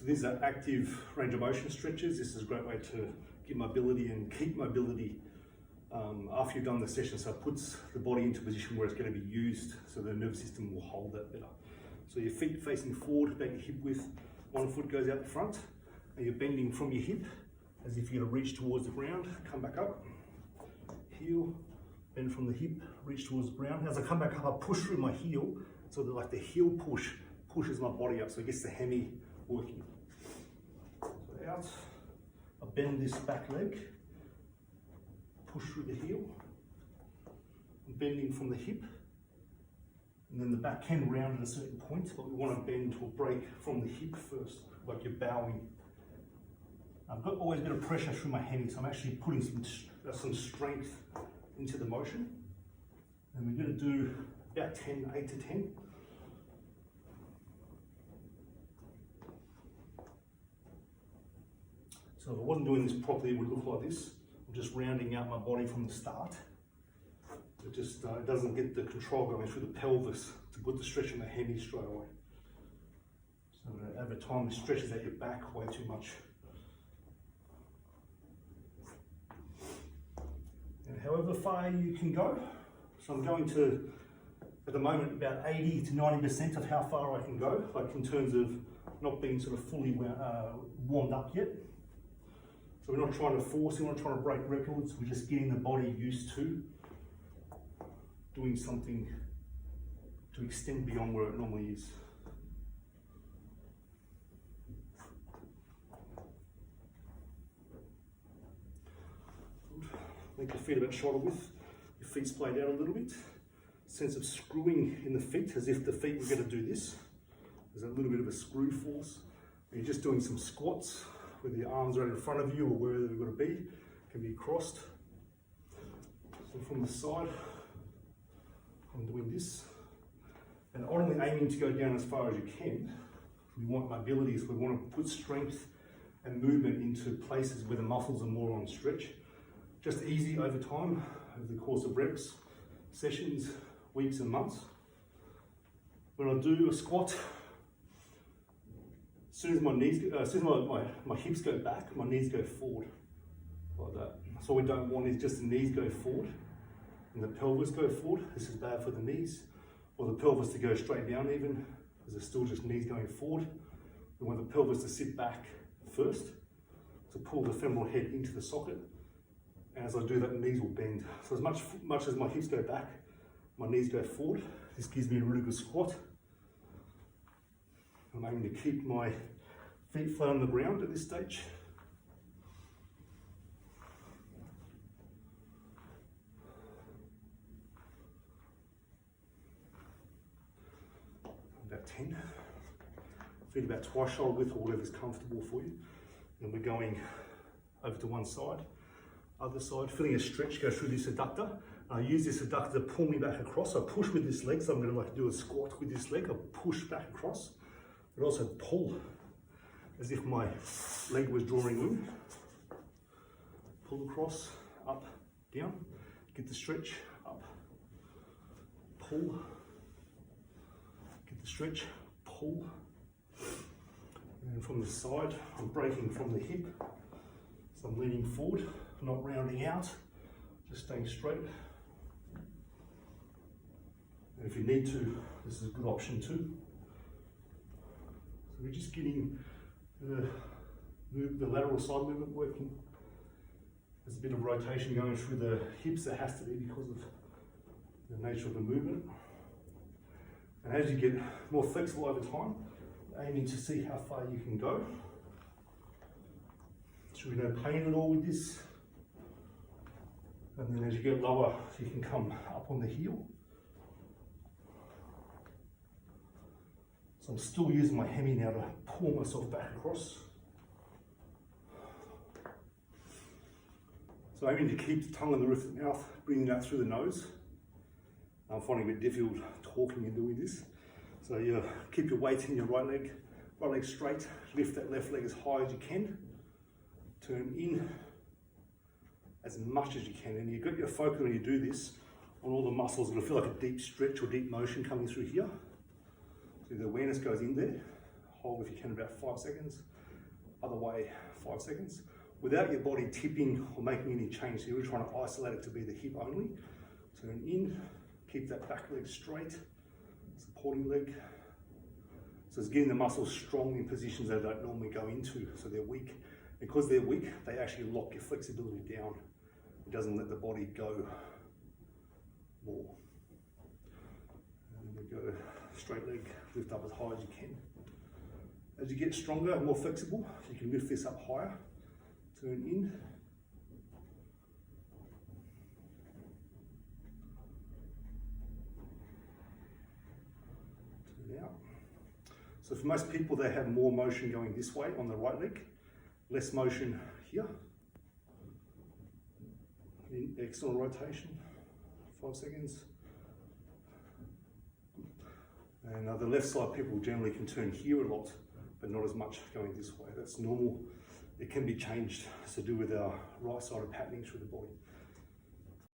So these are active range of motion stretches. This is a great way to get mobility and keep mobility after you've done the session. So it puts the body into a position where it's going to be used, so the nervous system will hold that better. So your feet facing forward, about your hip width, one foot goes out the front, and you're bending from your hip as if you're going to reach towards the ground, come back up, heel, bend from the hip, reach towards the ground. As I come back up, I push through my heel, so that like the heel pushes my body up, so it gets the hemi working. So out, I bend this back leg, push through the heel, I'm bending from the hip, and then the back can round at a certain point, but we want to bend to a break from the hip first, like you're bowing. I've got always a bit of pressure through my hemi, so I'm actually putting some strength into the motion. And we're going to do about 8 to 10. So if I wasn't doing this properly, it would look like this. I'm just rounding out my body from the start. It just it doesn't get the control going through the pelvis to put the stretch in the hemi straight away. So over time, it stretches out your back way too much. And however far you can go. So I'm going to, at the moment, about 80 to 90% of how far I can go, like in terms of not being sort of fully warmed up yet. So we're not trying to force, we're not trying to break records, we're just getting the body used to doing something to extend beyond where it normally is. Good. Make your feet about shoulder width, your feet splayed out a little bit. Sense of screwing in the feet as if the feet were going to do this. There's a little bit of a screw force. And you're just doing some squats, whether your arms are in front of you or wherever they've got to be, can be crossed. So from the side, I'm doing this. And ultimately aiming to go down as far as you can. We want mobility, so we want to put strength and movement into places where the muscles are more on stretch. Just easy over time, over the course of reps, sessions, weeks and months. When I do a squat, as soon as my hips go back, my knees go forward, like that. So what we don't want is just the knees go forward and the pelvis go forward. This is bad for the knees. Or the pelvis to go straight down even, because there's still just knees going forward. We want the pelvis to sit back first, to pull the femoral head into the socket. And as I do that, the knees will bend. So as much as my hips go back, my knees go forward. This gives me a really good squat. I'm aiming to keep my feet flat on the ground at this stage. About 10. Feet about twice shoulder width or whatever's comfortable for you. Then we're going over to one side. Other side, feeling a stretch go through this adductor. I use this adductor to pull me back across. I push with this leg, so I'm going to do a squat with this leg. I push back across, but also pull as if my leg was drawing in. Pull across, up, down, get the stretch, up, pull, get the stretch, pull. And from the side, I'm breaking from the hip, so I'm leaning forward, not rounding out, just staying straight. And if you need to, this is a good option too. So we're just getting the lateral side movement working. There's a bit of rotation going through the hips. There has to be because of the nature of the movement. And as you get more flexible over time, aiming to see how far you can go. Should be no pain at all with this. And then as you get lower, you can come up on the heel. So I'm still using my hemi now to pull myself back across. So aiming to keep the tongue on the roof of the mouth, bringing that through the nose. I'm finding it a bit difficult talking and doing this. So you keep your weight in your right leg straight, lift that left leg as high as you can, turn in as much as you can, and you've got your focus when you do this on all the muscles. It'll feel like a deep stretch or deep motion coming through here. So the awareness goes in there, hold if you can about 5 seconds. Other way, 5 seconds. Without your body tipping or making any change, so you're trying to isolate it to be the hip only. Turn in, keep that back leg straight, supporting leg. So it's getting the muscles strong in positions they don't normally go into, so they're weak. Because they're weak, they actually lock your flexibility down. It doesn't let the body go more. And we go straight leg, lift up as high as you can. As you get stronger and more flexible, you can lift this up higher. Turn in. Turn out. So for most people, they have more motion going this way on the right leg, less motion here. In external rotation, 5 seconds. And the left side people generally can turn here a lot, but not as much going this way. That's normal. It can be changed to do with our right-sided patterning through the body.